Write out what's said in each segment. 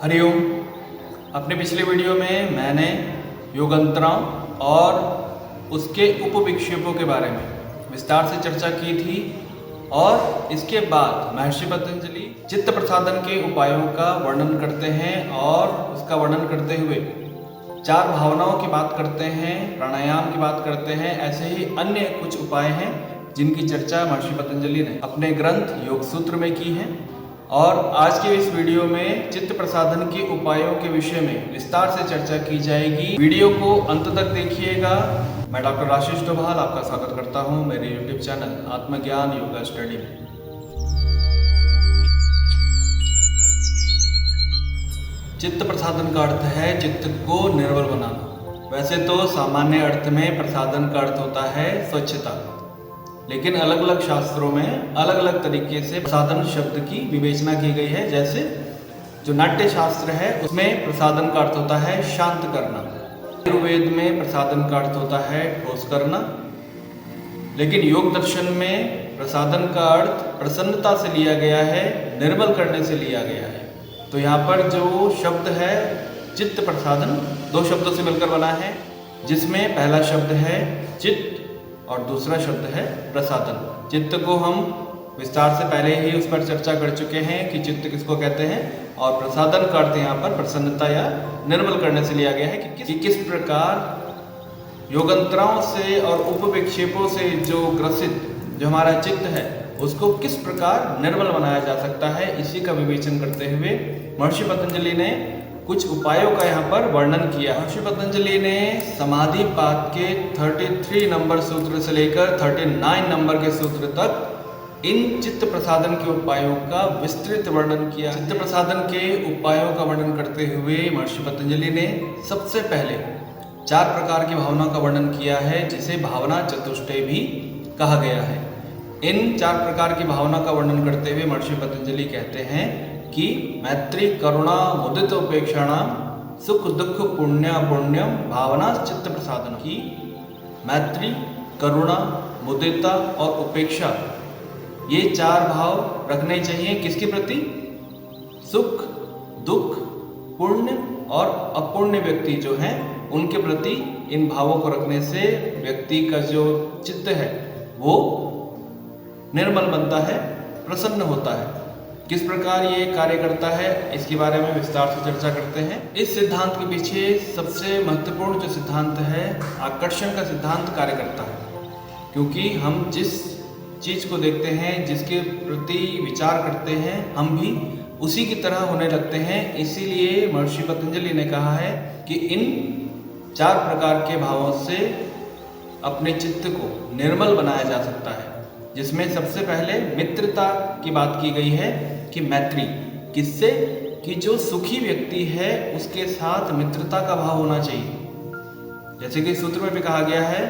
हरिओम। अपने पिछले वीडियो में मैंने योगंत्राओं और उसके उपविक्षेपों के बारे में विस्तार से चर्चा की थी और इसके बाद महर्षि पतंजलि चित्त प्रसादन के उपायों का वर्णन करते हैं और उसका वर्णन करते हुए 4 भावनाओं की बात करते हैं, प्राणायाम की बात करते हैं। ऐसे ही अन्य कुछ उपाय हैं जिनकी चर्चा महर्षि पतंजलि ने अपने ग्रंथ योग सूत्र में की है। और आज के इस वीडियो में चित्त प्रसादन के उपायों के विषय में विस्तार से चर्चा की जाएगी। वीडियो को अंत तक देखिएगा। मैं डॉक्टर आशीष डोभाल आपका स्वागत करता हूं मेरे यूट्यूब चैनल आत्मज्ञान योगा स्टडी में। चित्त प्रसादन का अर्थ है चित्त को निर्मल बनाना। वैसे तो सामान्य अर्थ में प्रसादन का अर्थ होता है स्वच्छता, लेकिन अलग अलग शास्त्रों में अलग अलग तरीके से प्रसादन शब्द की विवेचना की गई है। जैसे जो नाट्य शास्त्र है उसमें प्रसादन का अर्थ होता है शांत करना, आयुर्वेद में प्रसादन का अर्थ होता है ठोस करना, लेकिन योग दर्शन में प्रसादन का अर्थ प्रसन्नता से लिया गया है, निर्मल करने से लिया गया है। तो यहाँ पर जो शब्द है चित्त प्रसादन 2 शब्दों से मिलकर बना है, जिसमें पहला शब्द है चित्त और दूसरा शब्द है प्रसादन। चित्त को हम विस्तार से पहले ही उस पर चर्चा कर चुके हैं कि चित्त किसको कहते हैं, और प्रसादन का अर्थ यहाँ पर प्रसन्नता या निर्मल करने से लिया गया है कि किस प्रकार योगंत्राओं से और उपविक्षेपों से जो ग्रसित जो हमारा चित्त है उसको किस प्रकार निर्मल बनाया जा सकता है। इसी का विवेचन करते हुए महर्षि पतंजलि ने कुछ उपायों का यहाँ पर वर्णन किया। महर्षि पतंजलि ने समाधि पाद के 33 नंबर सूत्र से लेकर 39 नंबर के सूत्र तक इन चित्त प्रसादन के उपायों का विस्तृत वर्णन किया। चित्त प्रसादन के उपायों का वर्णन करते हुए महर्षि पतंजलि ने सबसे पहले 4 प्रकार की भावना का वर्णन किया है, जिसे भावना चतुष्टय भी कहा गया है। इन 4 प्रकार की भावना का वर्णन करते हुए महर्षि पतंजलि कहते हैं कि मैत्री करुणा मुदित उपेक्षाणाम सुख दुख पुण्य पुण्यम भावना चित्त प्रसादन की मैत्री, करुणा, मुदिता और उपेक्षा, ये 4 भाव रखने चाहिए किसके प्रति? सुख, दुख, पुण्य और अपुण्य व्यक्ति जो हैं उनके प्रति इन भावों को रखने से व्यक्ति का जो चित्त है वो निर्मल बनता है, प्रसन्न होता है। किस प्रकार ये कार्य करता है इसके बारे में विस्तार से चर्चा करते हैं। इस सिद्धांत के पीछे सबसे महत्वपूर्ण जो सिद्धांत है आकर्षण का सिद्धांत कार्य करता है, क्योंकि हम जिस चीज को देखते हैं, जिसके प्रति विचार करते हैं, हम भी उसी की तरह होने लगते हैं। इसीलिए महर्षि पतंजलि ने कहा है कि इन 4 प्रकार के भावों से अपने चित्त को निर्मल बनाया जा सकता है, जिसमें सबसे पहले मित्रता की बात की गई है कि मैत्री किससे, कि जो सुखी व्यक्ति है उसके साथ मित्रता का भाव होना चाहिए। जैसे कि सूत्र में भी कहा गया है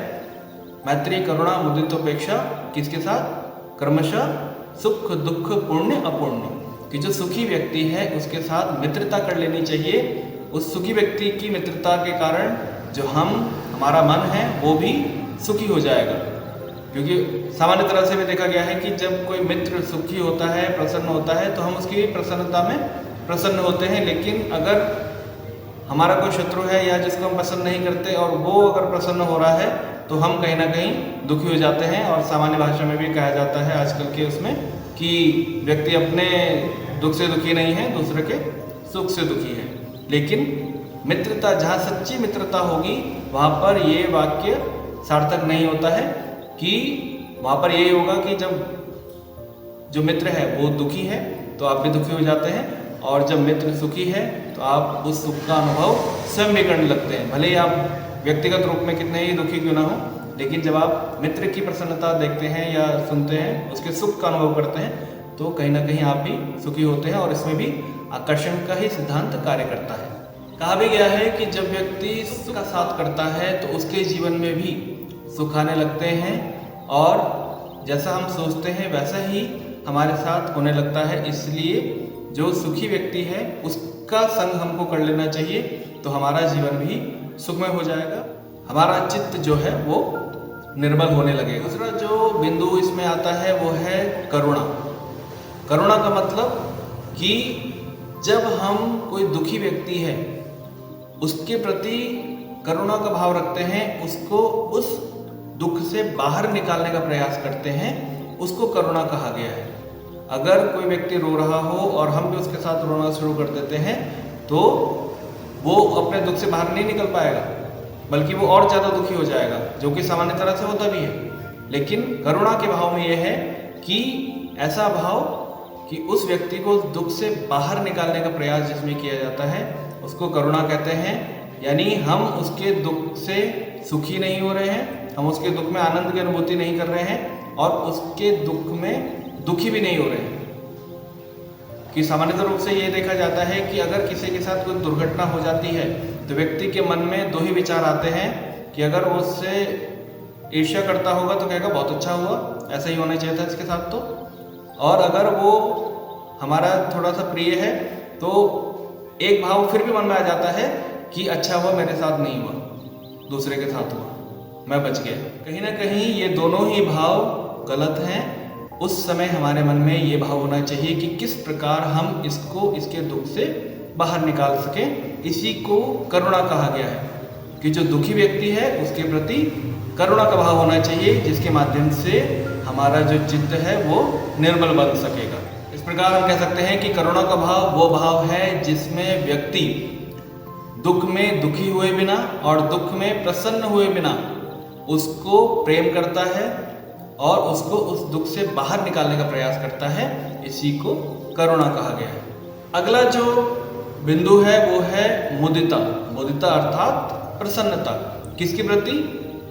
मैत्री करुणा मुदितोपेक्षा किसके साथ? क्रमशः सुख दुख पुण्य अपुण्य, कि जो सुखी व्यक्ति है उसके साथ मित्रता कर लेनी चाहिए। उस सुखी व्यक्ति की मित्रता के कारण जो हमारा मन है वो भी सुखी हो जाएगा, क्योंकि सामान्य तरह से भी देखा गया है कि जब कोई मित्र सुखी होता है, प्रसन्न होता है, तो हम उसकी प्रसन्नता में प्रसन्न होते हैं। लेकिन अगर हमारा कोई शत्रु है या जिसको हम पसंद नहीं करते और वो अगर प्रसन्न हो रहा है तो हम कहीं ना कहीं दुखी हो जाते हैं। और सामान्य भाषा में भी कहा जाता है आजकल के उसमें कि व्यक्ति अपने दुख से दुखी नहीं है, दूसरे के सुख से दुखी है। लेकिन मित्रता, जहाँ सच्ची मित्रता होगी वहाँ पर ये वाक्य सार्थक नहीं होता है कि वहाँ पर यही होगा कि जब जो मित्र है वो दुखी है तो आप भी दुखी हो जाते हैं, और जब मित्र सुखी है तो आप उस सुख का अनुभव स्वयं भी करने लगते हैं। भले ही आप व्यक्तिगत रूप में कितने ही दुखी क्यों ना हो, लेकिन जब आप मित्र की प्रसन्नता देखते हैं या सुनते हैं, उसके सुख का अनुभव करते हैं, तो कहीं ना कहीं आप भी सुखी होते हैं। और इसमें भी आकर्षण का ही सिद्धांत कार्य करता है। कहा भी गया है कि जब व्यक्ति सुख का साथ करता है तो उसके जीवन में भी सुख आने लगते हैं, और जैसा हम सोचते हैं वैसा ही हमारे साथ होने लगता है। इसलिए जो सुखी व्यक्ति है उसका संग हमको कर लेना चाहिए, तो हमारा जीवन भी सुखमय हो जाएगा, हमारा चित्त जो है वो निर्मल होने लगेगा। दूसरा जो बिंदु इसमें आता है वो है करुणा। करुणा का मतलब कि जब हम कोई दुखी व्यक्ति है उसके प्रति करुणा का भाव रखते हैं, उसको उस दुख से बाहर निकालने का प्रयास करते हैं, उसको करुणा कहा गया है। अगर कोई व्यक्ति रो रहा हो और हम भी उसके साथ रोना शुरू कर देते हैं तो वो अपने दुख से बाहर नहीं निकल पाएगा, बल्कि वो और ज़्यादा दुखी हो जाएगा, जो कि सामान्य तरह से होता भी है। लेकिन करुणा के भाव में यह है कि ऐसा भाव कि उस व्यक्ति को दुख से बाहर निकालने का प्रयास जिसमें किया जाता है उसको करुणा कहते हैं। यानी हम उसके दुख से सुखी नहीं हो रहे हैं, हम उसके दुख में आनंद की अनुभूति नहीं कर रहे हैं और उसके दुख में दुखी भी नहीं हो रहे हैं। कि सामान्यतः रूप से ये देखा जाता है कि अगर किसी के साथ कोई दुर्घटना हो जाती है तो व्यक्ति के मन में दो ही विचार आते हैं कि अगर वो उससे ईर्ष्या करता होगा तो कहेगा बहुत अच्छा हुआ, ऐसा ही होना चाहिए था इसके साथ तो, और अगर वो हमारा थोड़ा सा प्रिय है तो एक भाव फिर भी मन में आ जाता है कि अच्छा हुआ मेरे साथ नहीं हुआ, दूसरे के साथ हुआ, मैं बच गया। कहीं ना कहीं ये दोनों ही भाव गलत हैं। उस समय हमारे मन में ये भाव होना चाहिए कि किस प्रकार हम इसको इसके दुख से बाहर निकाल सकें। इसी को करुणा कहा गया है कि जो दुखी व्यक्ति है उसके प्रति करुणा का भाव होना चाहिए, जिसके माध्यम से हमारा जो चित्त है वो निर्मल बन सकेगा। इस प्रकार हम कह सकते हैं कि करुणा का भाव वो भाव है जिसमें व्यक्ति दुख में दुखी हुए बिना और दुख में प्रसन्न हुए बिना उसको प्रेम करता है और उसको उस दुख से बाहर निकालने का प्रयास करता है। इसी को करुणा कहा गया है। अगला जो बिंदु है वो है मुदिता। मुदिता अर्थात प्रसन्नता। किसके प्रति?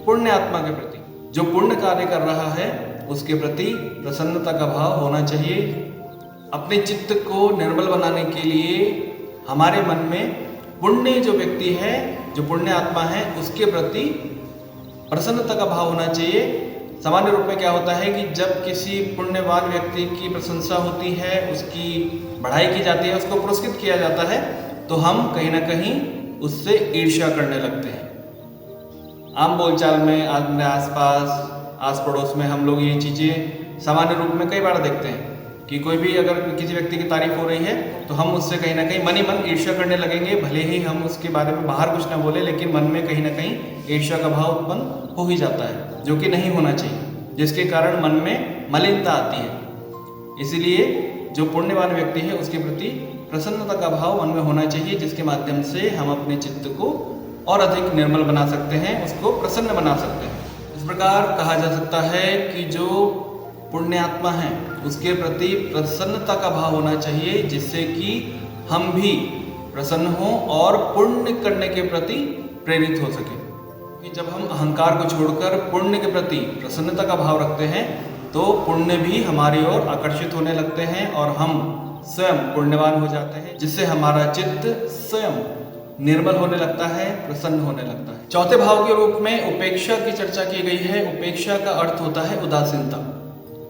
पुण्य आत्मा के प्रति। जो पुण्य कार्य कर रहा है उसके प्रति प्रसन्नता का भाव होना चाहिए। अपने चित्त को निर्मल बनाने के लिए हमारे मन में पुण्य जो व्यक्ति है, जो पुण्य आत्मा है, उसके प्रति प्रसन्नता का भाव होना चाहिए। सामान्य रूप में क्या होता है कि जब किसी पुण्यवान व्यक्ति की प्रशंसा होती है, उसकी बढ़ाई की जाती है, उसको पुरस्कृत किया जाता है, तो हम कहीं ना कहीं उससे ईर्ष्या करने लगते हैं। आम बोलचाल में, अपने आसपास, आस पड़ोस में हम लोग ये चीज़ें सामान्य रूप में कई बार देखते हैं कि कोई भी अगर किसी व्यक्ति की तारीफ हो रही है तो हम उससे कहीं ना कहीं मन ही मन ईर्ष्या करने लगेंगे। भले ही हम उसके बारे में बाहर कुछ ना बोले, लेकिन मन में कहीं ना कहीं ईर्ष्या का भाव उत्पन्न हो ही जाता है, जो कि नहीं होना चाहिए, जिसके कारण मन में मलिनता आती है। इसीलिए जो पुण्यवान व्यक्ति है उसके प्रति प्रसन्नता का भाव मन में होना चाहिए, जिसके माध्यम से हम अपने चित्त को और अधिक निर्मल बना सकते हैं, उसको प्रसन्न बना सकते हैं। इस प्रकार कहा जा सकता है कि जो पुण्य आत्मा है उसके प्रति प्रसन्नता का भाव होना चाहिए, जिससे कि हम भी प्रसन्न हों और पुण्य करने के प्रति प्रेरित हो सके। कि जब हम अहंकार को छोड़कर पुण्य के प्रति प्रसन्नता का भाव रखते हैं तो पुण्य भी हमारी ओर आकर्षित होने लगते हैं और हम स्वयं पुण्यवान हो जाते हैं, जिससे हमारा चित्त स्वयं निर्मल होने लगता है, प्रसन्न होने लगता है। चौथे भाव के रूप में उपेक्षा की चर्चा की गई है। उपेक्षा का अर्थ होता है उदासीनता,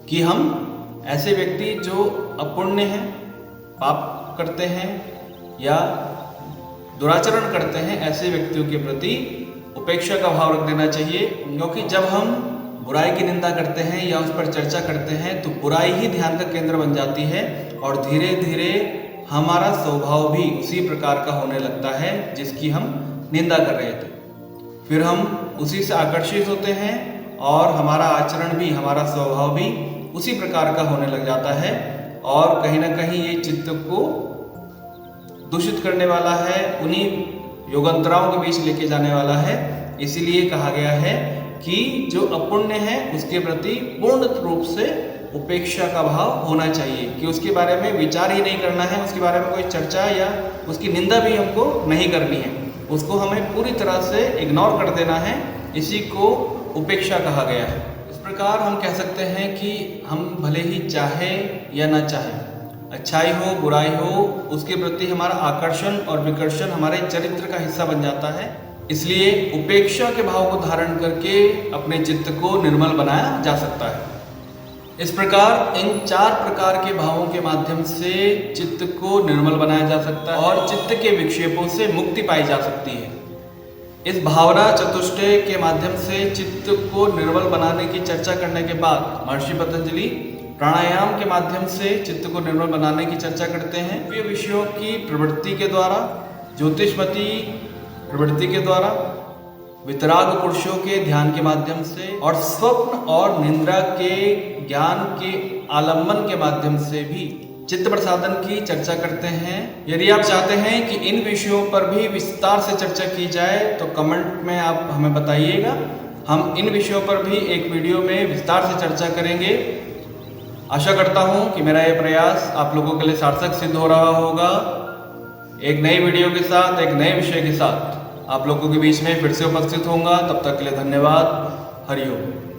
कि हम ऐसे व्यक्ति जो अपुण्य हैं, पाप करते हैं या दुराचरण करते हैं, ऐसे व्यक्तियों के प्रति उपेक्षा का भाव रख देना चाहिए। क्योंकि जब हम बुराई की निंदा करते हैं या उस पर चर्चा करते हैं तो बुराई ही ध्यान का केंद्र बन जाती है और धीरे धीरे हमारा स्वभाव भी उसी प्रकार का होने लगता है जिसकी हम निंदा कर रहे थे। फिर हम उसी से आकर्षित होते हैं और हमारा आचरण भी, हमारा स्वभाव भी उसी प्रकार का होने लग जाता है और कहीं ना कहीं ये चित्त को दूषित करने वाला है, उन्हीं योगंतराओं के बीच लेके जाने वाला है। इसीलिए कहा गया है कि जो अपुण्य है उसके प्रति पूर्ण रूप से उपेक्षा का भाव होना चाहिए, कि उसके बारे में विचार ही नहीं करना है, उसके बारे में कोई चर्चा या उसकी निंदा भी हमको नहीं करनी है, उसको हमें पूरी तरह से इग्नोर कर देना है। इसी को उपेक्षा कहा गया है। इस प्रकार हम कह सकते हैं कि हम भले ही चाहे या ना चाहे, अच्छाई हो बुराई हो, उसके प्रति हमारा आकर्षण और विकर्षण हमारे चरित्र का हिस्सा बन जाता है। इसलिए उपेक्षा के भाव को धारण करके अपने चित्त को निर्मल बनाया जा सकता है। इस प्रकार इन 4 प्रकार के भावों के माध्यम से चित्त को निर्मल बनाया जा सकता है और चित्त के विक्षेपों से मुक्ति पाई जा सकती है। इस भावना चतुष्टय के माध्यम से चित्त को निर्मल बनाने की चर्चा करने के बाद महर्षि पतंजलि प्राणायाम के माध्यम से चित्त को निर्मल बनाने की चर्चा करते हैं। ये विषयों की प्रवृत्ति के द्वारा, ज्योतिषमती प्रवृत्ति के द्वारा, वितराग पुरुषों के ध्यान के माध्यम से और स्वप्न और निंद्रा के ज्ञान के आलम्बन के माध्यम से भी चित्त प्रसादन की चर्चा करते हैं। यदि आप चाहते हैं कि इन विषयों पर भी विस्तार से चर्चा की जाए तो कमेंट में आप हमें बताइएगा। हम इन विषयों पर भी एक वीडियो में विस्तार से चर्चा करेंगे। आशा करता हूं कि मेरा यह प्रयास आप लोगों के लिए सार्थक सिद्ध हो रहा होगा। एक नई वीडियो के साथ, एक नए विषय के साथ आप लोगों के बीच में फिर से उपस्थित होऊंगा। तब तक के लिए धन्यवाद। हरिओम।